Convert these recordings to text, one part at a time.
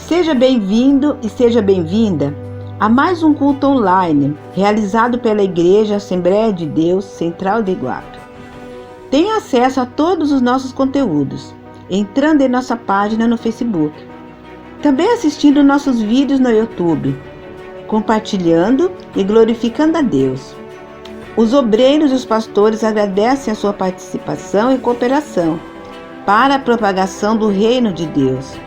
Seja bem-vindo e seja bem-vinda a mais um culto online realizado pela Igreja Assembleia de Deus Central de Iguape. Tenha acesso a todos os nossos conteúdos entrando em nossa página no Facebook, também assistindo nossos vídeos no YouTube, compartilhando e glorificando a Deus. Os obreiros e os pastores agradecem a sua participação e cooperação para a propagação do reino de Deus.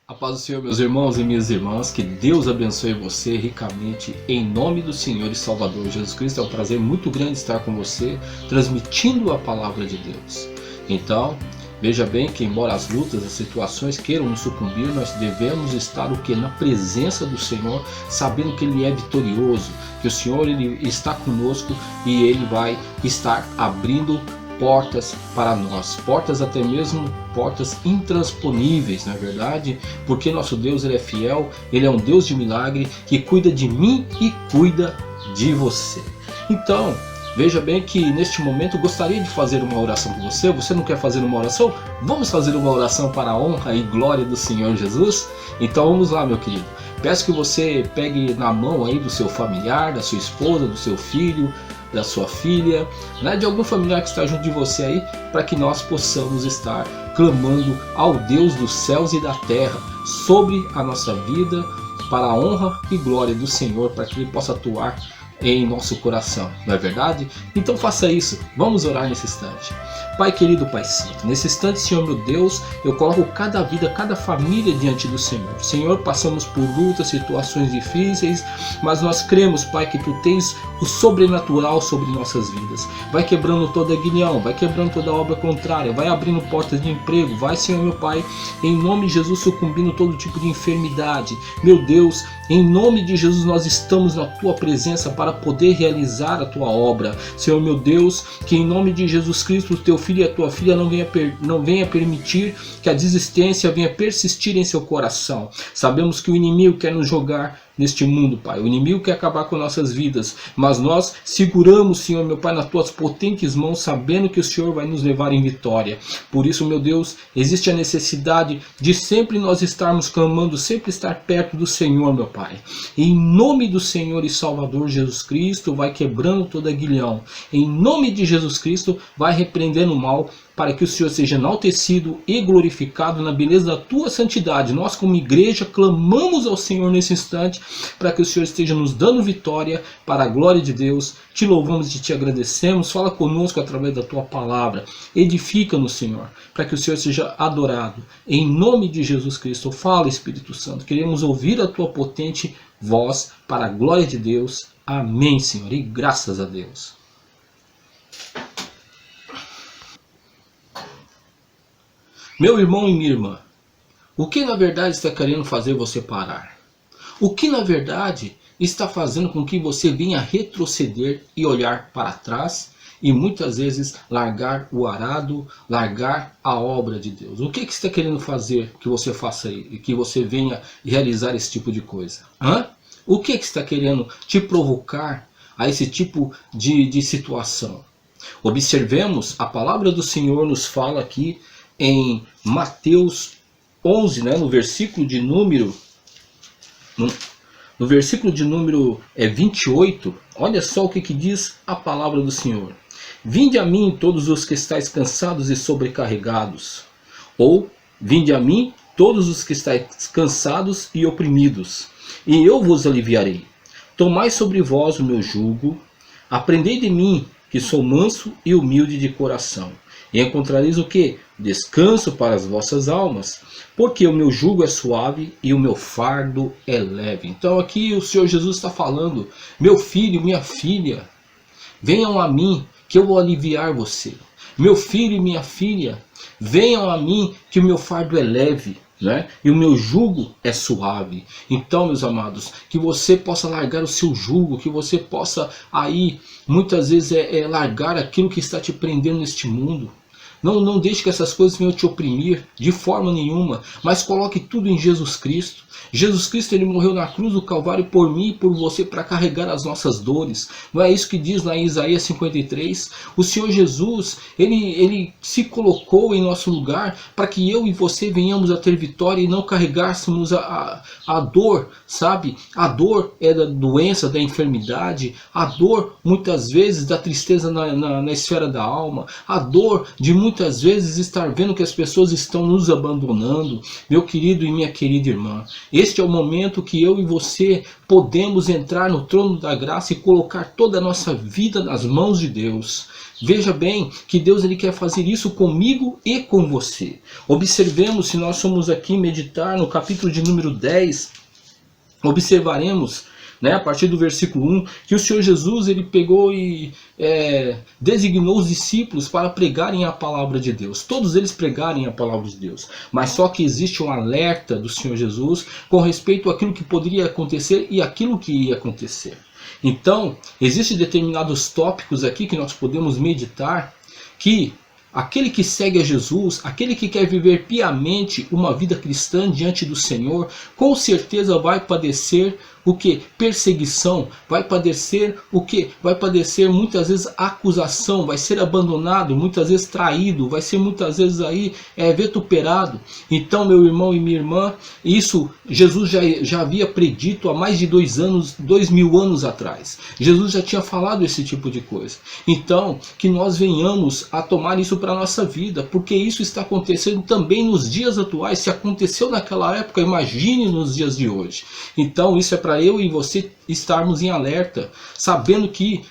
A paz do Senhor, meus irmãos e minhas irmãs, que Deus abençoe você ricamente em nome do Senhor e Salvador Jesus Cristo. É um prazer muito grande estar com você, transmitindo a palavra de Deus. Então, veja bem que embora as lutas, as situações queiram nos sucumbir, nós devemos estar na presença do Senhor, sabendo que Ele é vitorioso, que o Senhor Ele está conosco e Ele vai estar abrindo portas para nós, portas até mesmo portas intransponíveis, na verdade, porque nosso Deus Ele é fiel, Ele é um Deus de milagre que cuida de mim e cuida de você. Então, veja bem que neste momento eu gostaria de fazer uma oração por você. Você não quer fazer uma oração? Vamos fazer uma oração para a honra e glória do Senhor Jesus? Então vamos lá, meu querido. Peço que você pegue na mão aí do seu familiar, da sua esposa, do seu filho, da sua filha, né, de algum familiar que está junto de você aí, para que nós possamos estar clamando ao Deus dos céus e da terra sobre a nossa vida, para a honra e glória do Senhor, para que Ele possa atuar em nosso coração, não é verdade? Então faça isso, vamos orar nesse instante. Pai querido, Pai santo, nesse instante, Senhor meu Deus, eu coloco cada vida, cada família diante do Senhor. Senhor, passamos por lutas, situações difíceis, mas nós cremos, Pai, que Tu tens o sobrenatural sobre nossas vidas. Vai quebrando toda guilhão, vai quebrando toda obra contrária, vai abrindo portas de emprego, vai, Senhor meu Pai, em nome de Jesus, sucumbindo todo tipo de enfermidade. Meu Deus, em nome de Jesus, nós estamos na Tua presença para poder realizar a Tua obra. Senhor meu Deus, que em nome de Jesus Cristo, o Teu filho e a Tua filha não venha permitir que a desistência venha persistir em seu coração. Sabemos que o inimigo quer nos jogar neste mundo, Pai. O inimigo quer acabar com nossas vidas, mas nós seguramos, Senhor, meu Pai, nas Tuas potentes mãos, sabendo que o Senhor vai nos levar em vitória. Por isso, meu Deus, existe a necessidade de sempre nós estarmos clamando, sempre estar perto do Senhor, meu Pai. Em nome do Senhor e Salvador Jesus Cristo, vai quebrando todo aguilhão. Em nome de Jesus Cristo, vai repreendendo o mal, para que o Senhor seja enaltecido e glorificado na beleza da Tua santidade. Nós, como igreja, clamamos ao Senhor nesse instante, para que o Senhor esteja nos dando vitória para a glória de Deus. Te louvamos e te agradecemos. Fala conosco através da Tua palavra. Edifica-nos, Senhor, para que o Senhor seja adorado. Em nome de Jesus Cristo, fala, Espírito Santo. Queremos ouvir a Tua potente voz para a glória de Deus. Amém, Senhor, e graças a Deus. Meu irmão e minha irmã, o que na verdade está querendo fazer você parar? O que na verdade está fazendo com que você venha retroceder e olhar para trás e muitas vezes largar o arado, largar a obra de Deus? O que está querendo fazer que você faça aí e que você venha realizar esse tipo de coisa? O que está querendo te provocar a esse tipo de situação? Observemos, a palavra do Senhor nos fala aqui em Mateus 11, né, no versículo de número 28, olha só o que diz a palavra do Senhor. Vinde a mim todos os que estáis cansados e sobrecarregados, ou vinde a mim todos os que estáis cansados e oprimidos, e eu vos aliviarei. Tomai sobre vós o meu jugo, aprendei de mim, que sou manso e humilde de coração, e encontrareis o quê? Descanso para as vossas almas, porque o meu jugo é suave e o meu fardo é leve. Então aqui o Senhor Jesus está falando, meu filho, minha filha, venham a mim que eu vou aliviar você. Meu filho e minha filha, venham a mim que o meu fardo é leve. né? E o meu jugo é suave. Então, meus amados, que você possa largar o seu jugo, que você possa aí, muitas vezes, largar aquilo que está te prendendo neste mundo. Não deixe que essas coisas venham te oprimir de forma nenhuma, mas coloque tudo em Jesus Cristo. Jesus Cristo, ele morreu na cruz do Calvário por mim e por você para carregar as nossas dores. Não é isso que diz lá em Isaías 53? O Senhor Jesus, ele se colocou em nosso lugar para que eu e você venhamos a ter vitória e não carregássemos a dor, sabe? A dor é da doença, da enfermidade, a dor muitas vezes da tristeza na esfera da alma, a dor de muitas vezes estar vendo que as pessoas estão nos abandonando. Meu querido e minha querida irmã, este é o momento que eu e você podemos entrar no trono da graça e colocar toda a nossa vida nas mãos de Deus. Veja bem que Deus, ele quer fazer isso comigo e com você. Observemos, se nós somos aqui meditar no capítulo de número 10, observaremos, né, a partir do versículo 1, que o Senhor Jesus, ele pegou e designou os discípulos para pregarem a palavra de Deus. Todos eles pregarem a palavra de Deus. Mas só que existe um alerta do Senhor Jesus com respeito àquilo que poderia acontecer e aquilo que ia acontecer. Então, existem determinados tópicos aqui que nós podemos meditar, que aquele que segue a Jesus, aquele que quer viver piamente uma vida cristã diante do Senhor, com certeza vai padecer o que? Perseguição, vai padecer o que? Vai padecer muitas vezes acusação, vai ser abandonado, muitas vezes traído, vai ser muitas vezes aí vituperado. Então, meu irmão e minha irmã, isso Jesus já havia predito há mais de 2000 anos atrás. Jesus já tinha falado esse tipo de coisa. Então, que nós venhamos a tomar isso para a nossa vida, porque isso está acontecendo também nos dias atuais. Se aconteceu naquela época, imagine nos dias de hoje. Então, isso é para eu e você estarmos em alerta, sabendo que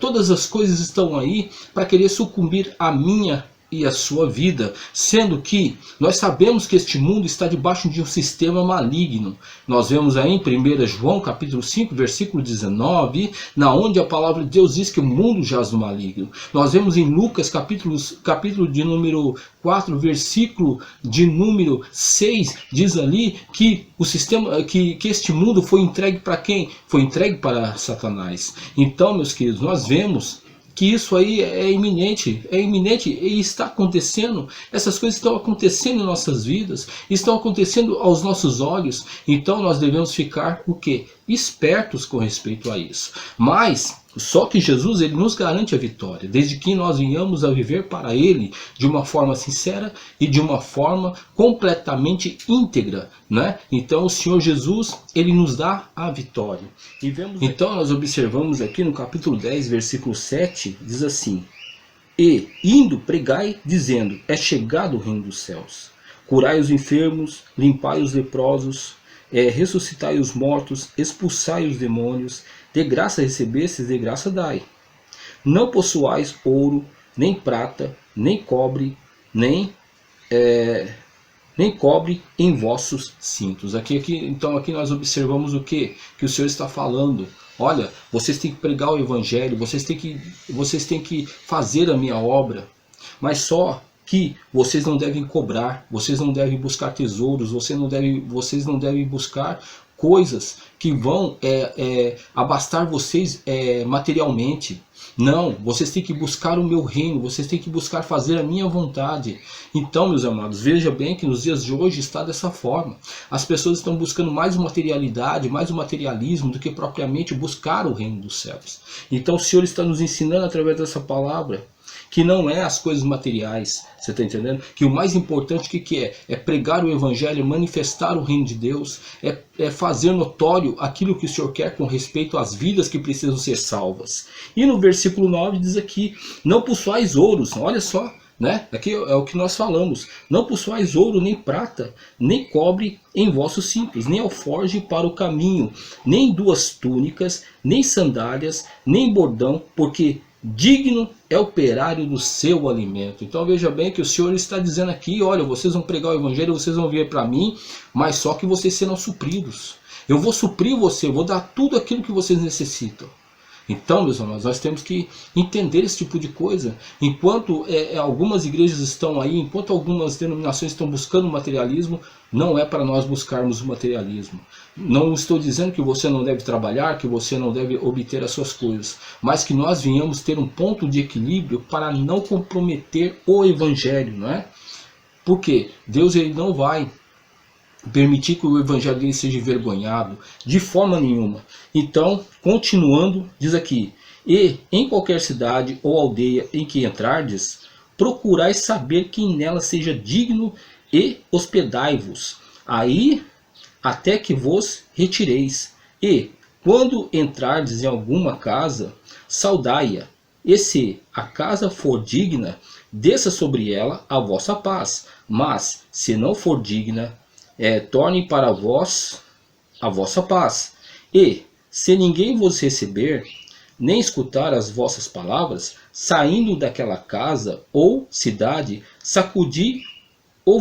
todas as coisas estão aí para querer sucumbir a minha e a sua vida, sendo que nós sabemos que este mundo está debaixo de um sistema maligno. Nós vemos aí em 1 João capítulo 5, versículo 19, na onde a palavra de Deus diz que o mundo jaz no maligno. Nós vemos em Lucas capítulo de número 4, versículo de número 6, diz ali que o sistema, que este mundo foi entregue para quem? Foi entregue para Satanás. Então, meus queridos, nós vemos que isso aí é iminente e está acontecendo. Essas coisas estão acontecendo em nossas vidas, estão acontecendo aos nossos olhos. Então nós devemos ficar o quê? Espertos com respeito a isso. Mas só que Jesus, ele nos garante a vitória, desde que nós venhamos a viver para Ele de uma forma sincera e de uma forma completamente íntegra, né? Então o Senhor Jesus, ele nos dá a vitória. E vemos então nós observamos aqui no capítulo 10, versículo 7, diz assim: E indo pregai, dizendo, é chegado o reino dos céus. Curai os enfermos, limpai os leprosos, ressuscitai os mortos, expulsai os demônios. De graça recebestes, de graça dai. Não possuais ouro, nem prata, nem cobre, nem cobre em vossos cintos. Então aqui nós observamos o quê? Que o Senhor está falando. Olha, vocês têm que pregar o Evangelho, vocês têm que fazer a minha obra, mas só que vocês não devem cobrar, vocês não devem buscar tesouros, vocês não devem buscar coisas que vão abastar vocês materialmente. Não, vocês têm que buscar o meu reino, vocês têm que buscar fazer a minha vontade. Então, meus amados, veja bem que nos dias de hoje está dessa forma. As pessoas estão buscando mais materialidade, mais o materialismo, do que propriamente buscar o reino dos céus. Então o Senhor está nos ensinando através dessa palavra que não é as coisas materiais, você está entendendo? Que o mais importante que é? É pregar o Evangelho, manifestar o reino de Deus, é fazer notório aquilo que o Senhor quer com respeito às vidas que precisam ser salvas. E no versículo 9 diz aqui, não possuais ouros, olha só, né? Aqui é o que nós falamos, não possuais ouro, nem prata, nem cobre em vossos cintos, nem alforje para o caminho, nem 2 túnicas, nem sandálias, nem bordão, porque digno é o operário do seu alimento. Então veja bem que o Senhor está dizendo aqui, olha, vocês vão pregar o Evangelho, vocês vão vir para mim, mas só que vocês serão supridos. Eu vou suprir você, eu vou dar tudo aquilo que vocês necessitam. Então, meus irmãos, nós temos que entender esse tipo de coisa. Enquanto algumas igrejas estão aí, enquanto algumas denominações estão buscando o materialismo, não é para nós buscarmos o materialismo. Não estou dizendo que você não deve trabalhar, que você não deve obter as suas coisas, mas que nós venhamos ter um ponto de equilíbrio para não comprometer o evangelho, não é? Porque Deus ele não vai permitir que o evangelho dele seja envergonhado de forma nenhuma. Então, continuando, diz aqui: e em qualquer cidade ou aldeia em que entrardes, procurai saber quem nela seja digno e hospedai-vos aí até que vos retireis. E quando entrardes em alguma casa, saudai-a, e se a casa for digna, desça sobre ela a vossa paz, mas se não for digna, torne para vós a vossa paz. E se ninguém vos receber, nem escutar as vossas palavras, saindo daquela casa ou cidade, sacudi o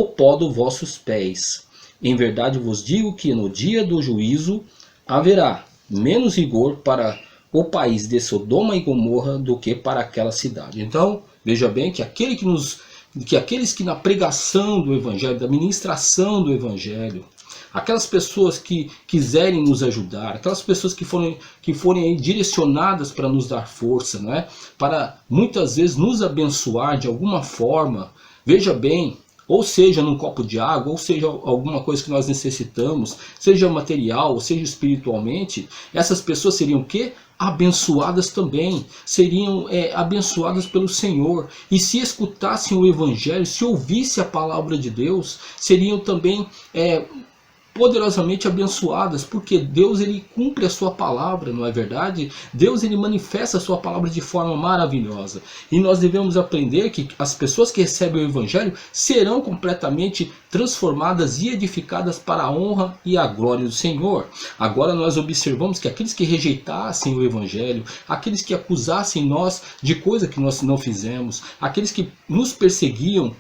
pó dos vossos pés. Em verdade vos digo que no dia do juízo haverá menos rigor para o país de Sodoma e Gomorra do que para aquela cidade. Então, veja bem que aqueles que na pregação do evangelho, da ministração do evangelho, aquelas pessoas que quiserem nos ajudar, aquelas pessoas que forem direcionadas para nos dar força, não é? Para muitas vezes nos abençoar de alguma forma, veja bem, ou seja num copo de água, ou seja alguma coisa que nós necessitamos, seja material, ou seja espiritualmente, essas pessoas seriam o quê? Abençoadas também, seriam abençoadas pelo Senhor, e se escutassem o evangelho, se ouvissem a palavra de Deus, seriam também poderosamente abençoadas, porque Deus ele cumpre a sua palavra, não é verdade? Deus ele manifesta a sua palavra de forma maravilhosa, e nós devemos aprender que as pessoas que recebem o evangelho serão completamente transformadas e edificadas para a honra e a glória do Senhor. Agora nós observamos que aqueles que rejeitassem o evangelho, aqueles que acusassem nós de coisa que nós não fizemos, aqueles que nos perseguiam,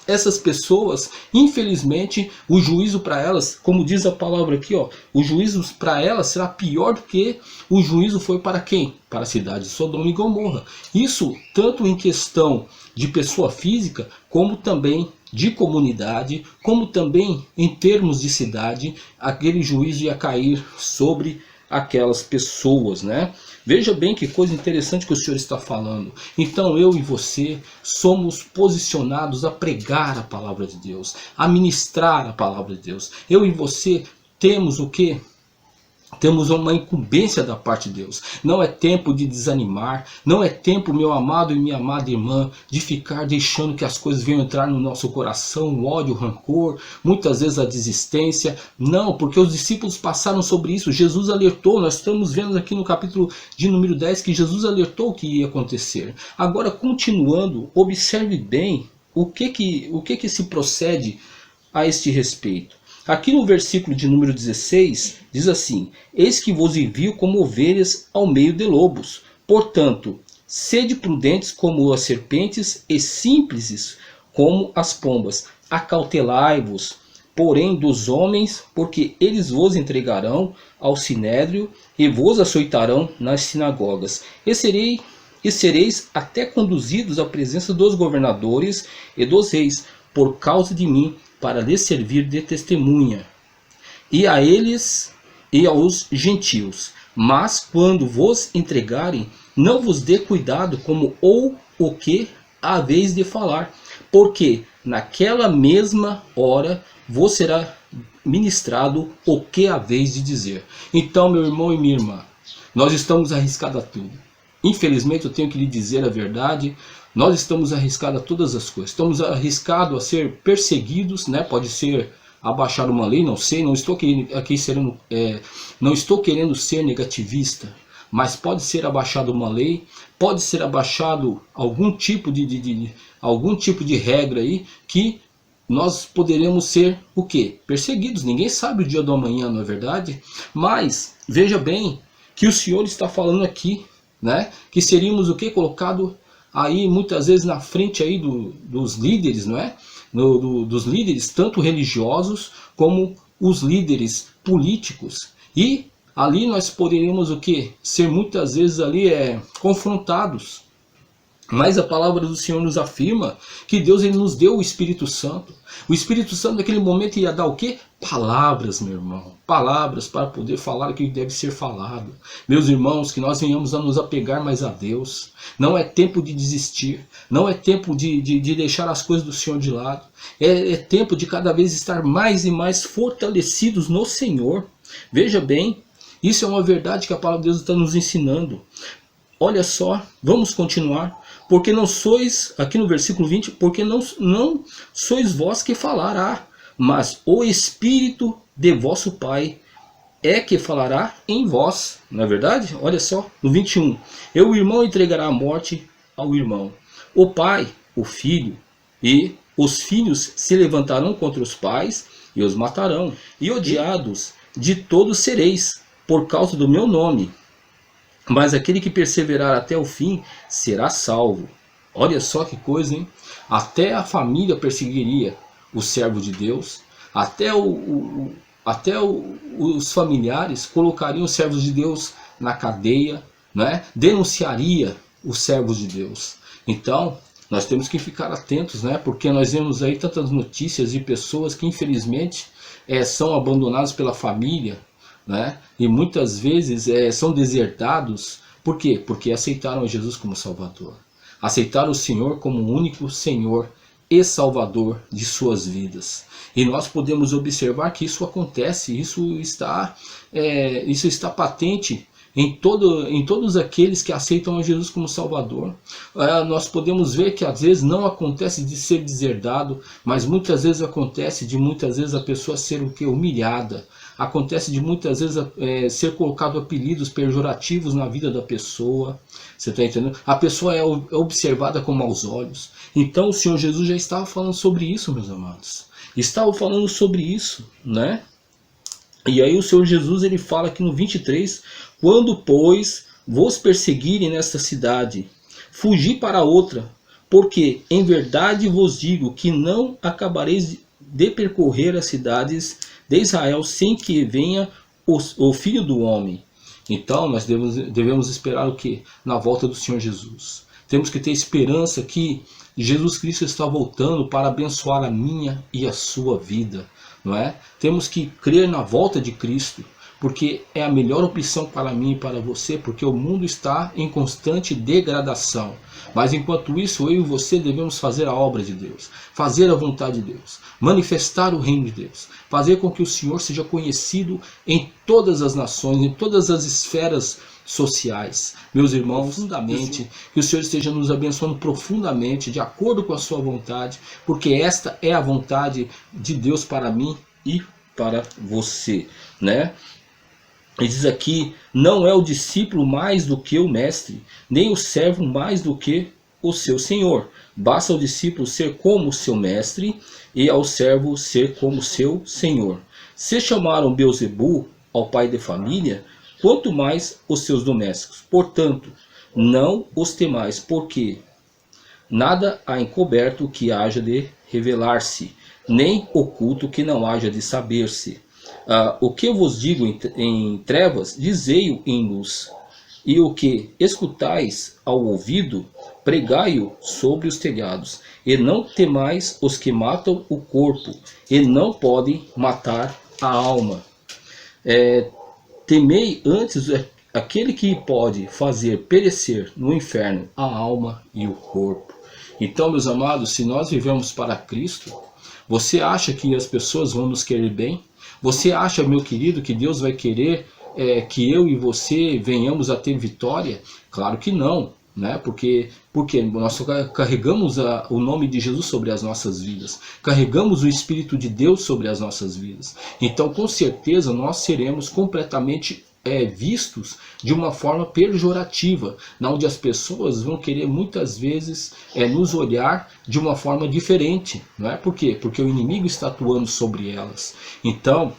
essas pessoas, infelizmente, o juízo para elas, como diz a palavra aqui, o juízo para elas será pior do que o juízo foi para quem? Para a cidade de Sodoma e Gomorra. Isso tanto em questão de pessoa física, como também de comunidade, como também em termos de cidade, aquele juízo ia cair sobre aquelas pessoas, né? Veja bem que coisa interessante que o Senhor está falando. Então eu e você somos posicionados a pregar a palavra de Deus, a ministrar a palavra de Deus. Eu e você temos o quê? Temos uma incumbência da parte de Deus. Não é tempo de desanimar. Não é tempo, meu amado e minha amada irmã, de ficar deixando que as coisas venham entrar no nosso coração, o ódio, o rancor, muitas vezes a desistência. Não, porque os discípulos passaram sobre isso. Jesus alertou. Nós estamos vendo aqui no capítulo de número 10 que Jesus alertou o que ia acontecer. Agora, continuando, observe bem o que se procede a este respeito. Aqui no versículo de número 16, diz assim: eis que vos envio como ovelhas ao meio de lobos. Portanto, sede prudentes como as serpentes e simples como as pombas. Acautelai-vos, porém, dos homens, porque eles vos entregarão ao sinédrio e vos açoitarão nas sinagogas. E sereis até conduzidos à presença dos governadores e dos reis, por causa de mim, para lhes servir de testemunha, e a eles e aos gentios. Mas quando vos entregarem, não vos dê cuidado como ou o que haveis de falar, porque naquela mesma hora vos será ministrado o que haveis de dizer. Então, meu irmão e minha irmã, nós estamos arriscados a tudo. Infelizmente eu tenho que lhe dizer a verdade. Nós estamos arriscados a todas as coisas. Estamos arriscados a ser perseguidos, né? Pode ser abaixar uma lei, não sei. Não estou querendo ser negativista, mas pode ser abaixado uma lei, pode ser abaixado algum tipo de regra aí que nós poderemos ser o quê? Perseguidos. Ninguém sabe o dia do amanhã, não é verdade? Mas veja bem que o Senhor está falando aqui, né? Que seríamos o quê? Colocado aí muitas vezes na frente aí dos líderes, não é? Dos líderes tanto religiosos como os líderes políticos. E ali nós poderíamos o quê? Ser muitas vezes ali confrontados. Mas a palavra do Senhor nos afirma que Deus ele nos deu o Espírito Santo. O Espírito Santo naquele momento ia dar o quê? Palavras, meu irmão. Palavras para poder falar o que deve ser falado. Meus irmãos, que nós venhamos a nos apegar mais a Deus. Não é tempo de desistir. Não é tempo de deixar as coisas do Senhor de lado. É tempo de cada vez estar mais e mais fortalecidos no Senhor. Veja bem, isso é uma verdade que a palavra de Deus está nos ensinando. Olha só, vamos continuar. Porque não sois, aqui no versículo 20, porque não sois vós que falará, mas o Espírito de vosso Pai é que falará em vós. Não é verdade? Olha só, no 21. E o irmão entregará a morte ao irmão. O pai, o filho, e os filhos se levantarão contra os pais e os matarão. E odiados de todos sereis, por causa do meu nome. Mas aquele que perseverar até o fim será salvo. Olha só que coisa, hein? Até a família perseguiria o servo de Deus. Até os familiares colocariam os servos de Deus na cadeia, né? Denunciaria os servos de Deus. Então, nós temos que ficar atentos, né? Porque nós vemos aí tantas notícias de pessoas que infelizmente são abandonadas pela família, né? E muitas vezes são desertados. Por quê? Porque aceitaram Jesus como Salvador. Aceitaram o Senhor como o único Senhor e Salvador de suas vidas. E nós podemos observar que isso acontece, isso está patente em todos aqueles que aceitam a Jesus como Salvador. Nós podemos ver que às vezes não acontece de ser deserdado, mas muitas vezes acontece de muitas vezes a pessoa ser o que? Humilhada. Acontece de muitas vezes ser colocado apelidos pejorativos na vida da pessoa. Você está entendendo? A pessoa é observada com maus olhos. Então o Senhor Jesus já estava falando sobre isso, meus amados. Estava falando sobre isso, né? E aí o Senhor Jesus ele fala aqui no 23, quando pois vos perseguirem nesta cidade, fugi para outra, porque em verdade vos digo que não acabareis de percorrer as cidades de Israel sem que venha o Filho do Homem. Então nós devemos esperar o que? Na volta do Senhor Jesus. Temos que ter esperança que Jesus Cristo está voltando para abençoar a minha e a sua vida. Não é? Temos que crer na volta de Cristo, porque é a melhor opção para mim e para você, porque o mundo está em constante degradação. Mas enquanto isso, eu e você devemos fazer a obra de Deus, fazer a vontade de Deus, manifestar o reino de Deus, fazer com que o Senhor seja conhecido em todas as nações, em todas as esferas sociais. Meus irmãos, profundamente, que o Senhor esteja nos abençoando profundamente, de acordo com a sua vontade, porque esta é a vontade de Deus para mim e para você, né? Ele diz aqui, não é o discípulo mais do que o mestre, nem o servo mais do que o seu senhor. Basta ao discípulo ser como o seu mestre e ao servo ser como o seu senhor. Se chamaram Beelzebu ao pai de família, quanto mais os seus domésticos. Portanto, não os temais, porque nada há encoberto que haja de revelar-se, nem oculto que não haja de saber-se. O que eu vos digo em trevas, dizei-o em luz. E o que escutais ao ouvido, pregai-o sobre os telhados. E não temais os que matam o corpo, e não podem matar a alma. Temei antes aquele que pode fazer perecer no inferno a alma e o corpo. Então, meus amados, se nós vivemos para Cristo, você acha que as pessoas vão nos querer bem? Você acha, meu querido, que Deus vai querer que eu e você venhamos a ter vitória? Claro que não, né? Porque nós carregamos o nome de Jesus sobre as nossas vidas, carregamos o Espírito de Deus sobre as nossas vidas. Então, com certeza, nós seremos completamente vistos de uma forma pejorativa, onde as pessoas vão querer muitas vezes nos olhar de uma forma diferente, não é? Por quê? Porque o inimigo está atuando sobre elas. Então,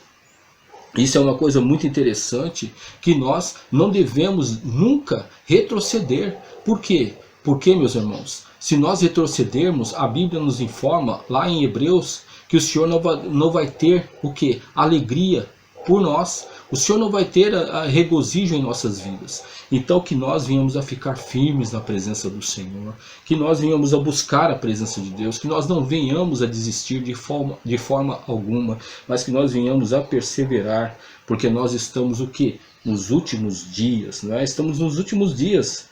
isso é uma coisa muito interessante, que nós não devemos nunca retroceder. Por quê? Porque, meus irmãos, se nós retrocedermos, a Bíblia nos informa lá em Hebreus que o Senhor não vai ter o quê? Alegria por nós. O Senhor não vai ter a regozijo em nossas vidas. Então que nós venhamos a ficar firmes na presença do Senhor, que nós venhamos a buscar a presença de Deus, que nós não venhamos a desistir de forma alguma, mas que nós venhamos a perseverar, porque nós estamos o quê? Nos últimos dias, não é? Estamos nos últimos dias.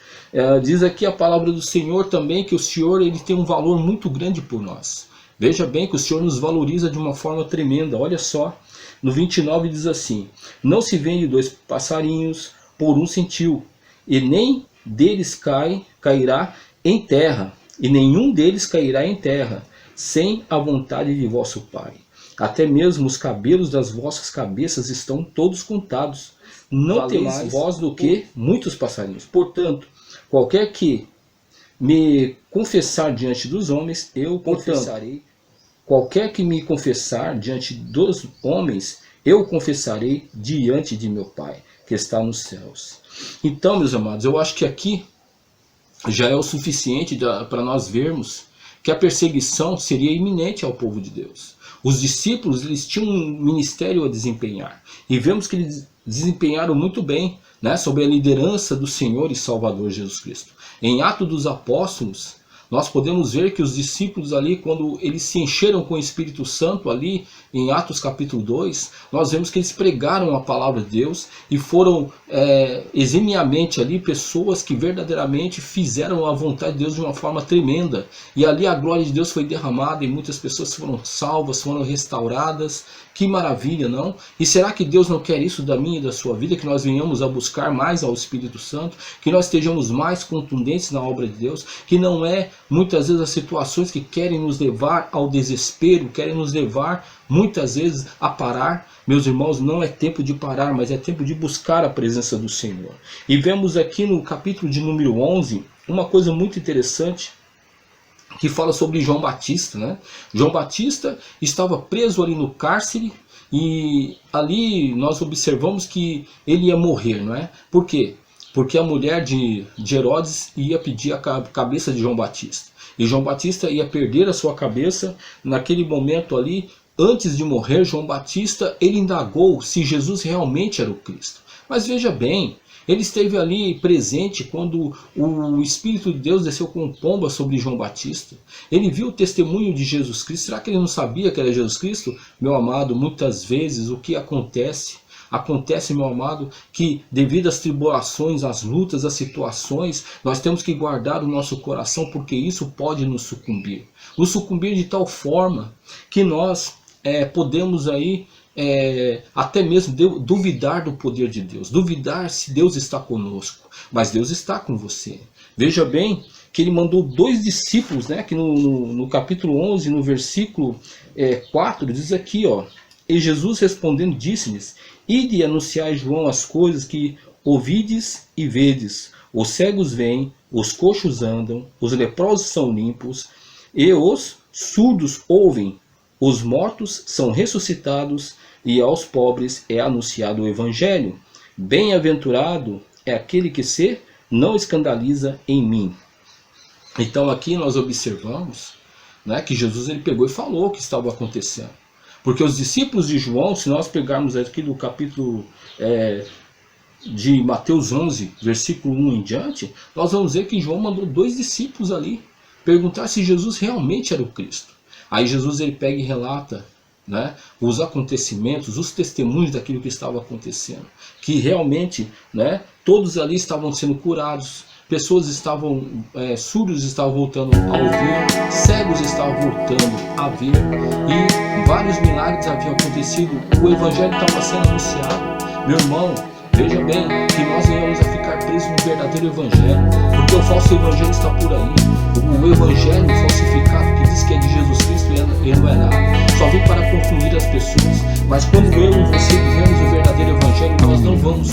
Diz aqui a palavra do Senhor também que o Senhor ele tem um valor muito grande por nós. Veja bem que o Senhor nos valoriza de uma forma tremenda. Olha só, no 29 diz assim: não se vende 2 passarinhos por 1 centil, e nem deles cairá em terra, e nenhum deles cairá em terra, sem a vontade de vosso Pai. Até mesmo os cabelos das vossas cabeças estão todos contados. Não temais vós do que muitos passarinhos. Portanto, qualquer que me confessar diante dos homens, eu confessarei. Qualquer que me confessar diante dos homens, eu confessarei diante de meu Pai, que está nos céus. Então, meus amados, eu acho que aqui já é o suficiente para nós vermos que a perseguição seria iminente ao povo de Deus. Os discípulos eles tinham um ministério a desempenhar. E vemos que eles desempenharam muito bem, né, sob a liderança do Senhor e Salvador Jesus Cristo. Em Atos dos Apóstolos, nós podemos ver que os discípulos ali, quando eles se encheram com o Espírito Santo ali, em Atos capítulo 2, nós vemos que eles pregaram a palavra de Deus e foram eximiamente ali pessoas que verdadeiramente fizeram a vontade de Deus de uma forma tremenda. E ali a glória de Deus foi derramada e muitas pessoas foram salvas, foram restauradas. Que maravilha, não? E será que Deus não quer isso da minha e da sua vida? Que nós venhamos a buscar mais ao Espírito Santo, que nós estejamos mais contundentes na obra de Deus, que não é muitas vezes as situações que querem nos levar ao desespero, querem nos levar muitas vezes a parar. Meus irmãos, não é tempo de parar, mas é tempo de buscar a presença do Senhor. E vemos aqui no capítulo de número 11, uma coisa muito interessante, que fala sobre João Batista, né? João Batista estava preso ali no cárcere e ali nós observamos que ele ia morrer, não é? Por quê? Porque a mulher de Herodes ia pedir a cabeça de João Batista. E João Batista ia perder a sua cabeça naquele momento ali. Antes de morrer, João Batista ele indagou se Jesus realmente era o Cristo. Mas veja bem, ele esteve ali presente quando o Espírito de Deus desceu com pomba sobre João Batista. Ele viu o testemunho de Jesus Cristo. Será que ele não sabia que era Jesus Cristo? Meu amado, muitas vezes o que acontece? Acontece, meu amado, que devido às tribulações, às lutas, às situações, nós temos que guardar o nosso coração, porque isso pode nos sucumbir. Nos sucumbir de tal forma que nós podemos aí até mesmo duvidar do poder de Deus, duvidar se Deus está conosco, mas Deus está com você. Veja bem que ele mandou 2 discípulos, né, que no capítulo 11, no versículo 4, diz aqui, ó: e Jesus respondendo disse-lhes: ide e anunciai a João as coisas que ouvides e vedes, os cegos veem, os coxos andam, os leprosos são limpos, e os surdos ouvem, os mortos são ressuscitados, e aos pobres é anunciado o Evangelho. Bem-aventurado é aquele que se não escandaliza em mim. Então aqui nós observamos, né, que Jesus ele pegou e falou o que estava acontecendo. Porque os discípulos de João, se nós pegarmos aqui do capítulo de Mateus 11, versículo 1 em diante, nós vamos ver que João mandou 2 discípulos ali perguntar se Jesus realmente era o Cristo. Aí Jesus ele pega e relata, né, os acontecimentos, os testemunhos daquilo que estava acontecendo, que realmente, né, todos ali estavam sendo curados, pessoas estavam, surdos estavam voltando a ouvir, cegos estavam voltando a ver, e vários milagres haviam acontecido, o Evangelho estava sendo anunciado. Meu irmão, veja bem que nós venhamos a ficar presos no verdadeiro Evangelho, porque o falso Evangelho está por aí, o Evangelho falsificado que diz que é de Jesus Cristo, ele não é nada, só vem para confundir as pessoas. Mas quando eu e você vivemos o verdadeiro Evangelho, nós não vamos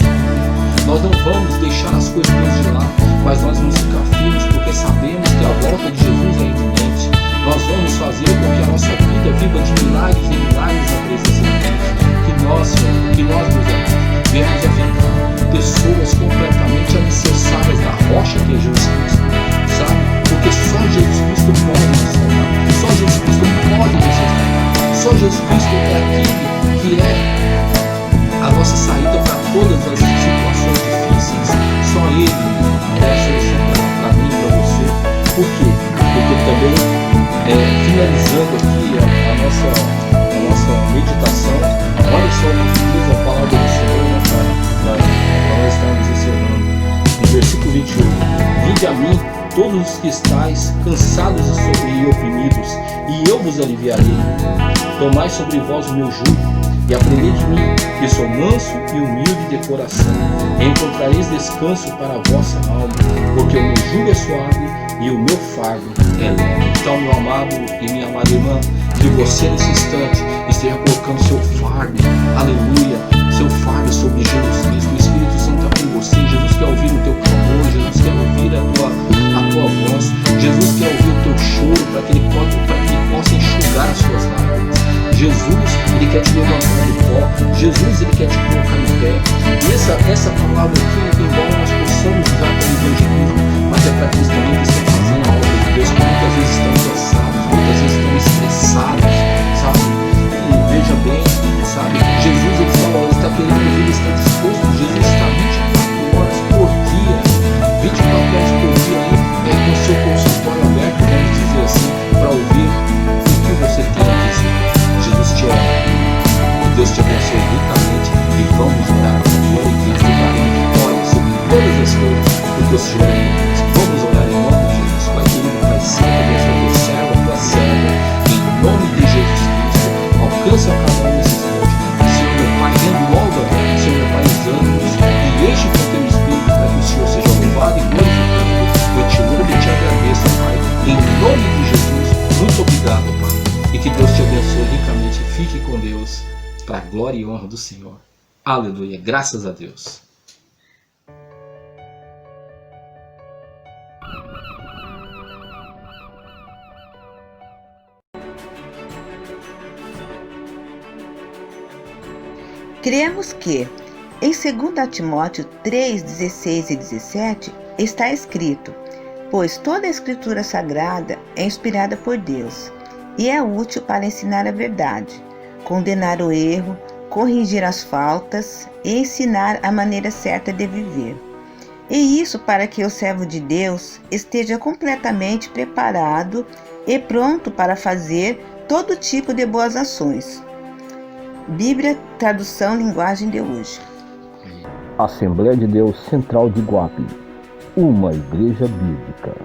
deixar as coisas de lado, mas nós vamos ficar firmes, porque sabemos que a volta de Jesus é iminente. Nós vamos fazer com que a nossa vida viva de milagres e milagres na presença de Deus. Que nós, meus amigos, venhamos a ficar pessoas completamente alicerçadas na rocha que é Jesus Cristo, sabe? Porque só Jesus Cristo pode nos salvar, só Jesus Cristo pode nos salvar, só Jesus Cristo é aquele que é a nossa saída todas as situações difíceis, só Ele é a solução para mim e para você. Por quê? Porque também, finalizando aqui a nossa meditação, olha só o que diz a palavra do Senhor, né, para nós estarmos encerrando. No versículo 21, vinde a mim todos os que estáis cansados e oprimidos, e eu vos aliviarei. Tomai sobre vós o meu jugo, e aprendei de mim, que sou manso e humilde de coração, e encontrareis descanso para a vossa alma, porque o meu jugo é suave e o meu fardo é leve. Então, meu amado e minha amada irmã, que você nesse instante esteja colocando seu fardo, aleluia, seu fardo sobre Jesus Cristo. O Espírito Santo está com você. Jesus quer ouvir o teu clamor, Jesus quer ouvir a tua voz, Jesus quer ouvir o teu choro, para que ele possa enxugar as suas lágrimas. Jesus, ele quer te levantar do pó. Jesus, ele quer te colocar em pé. E essa palavra aqui, embora nós possamos usar para o evangelismo, mas é para aqueles também que estão fazendo a obra de Deus, que muitas vezes estão cansados, muitas vezes estão estressados, sabe? E veja bem, sabe? Jesus, ele está querendo ouvir, ele está disposto. Jesus está 24 horas por dia, 24 horas por dia aí, com o seu consultório aberto, vamos dizer assim, para ouvir o que você tem a dizer. Jesus te ama. Deus te abençoe ricamente e vamos orar para a glória de Deus e vitória sobre todas as coisas, porque o Senhor é Deus. Vamos orar em nome de Jesus. Pai querido, Pai santo, abençoa teu servo, a tua serva, em nome de Jesus Cristo. Alcança cada um desses montes. Senhor, meu Pai, renova, Senhor, meu Pai, os ânimos e enche com teu Espírito para que o Senhor seja louvado e glorificado. Eu te louvo e te agradeço, Pai, em nome de Jesus. Muito obrigado, Pai. E que Deus te abençoe ricamente. Fique com Deus, para a glória e honra do Senhor. Aleluia. Graças a Deus. Cremos que, em 2 Timóteo 3, 16 e 17, está escrito: pois toda a Escritura Sagrada é inspirada por Deus e é útil para ensinar a verdade, condenar o erro, corrigir as faltas e ensinar a maneira certa de viver. E isso para que o servo de Deus esteja completamente preparado e pronto para fazer todo tipo de boas ações. Bíblia, tradução linguagem de hoje. Assembleia de Deus Central de Iguape, uma igreja bíblica.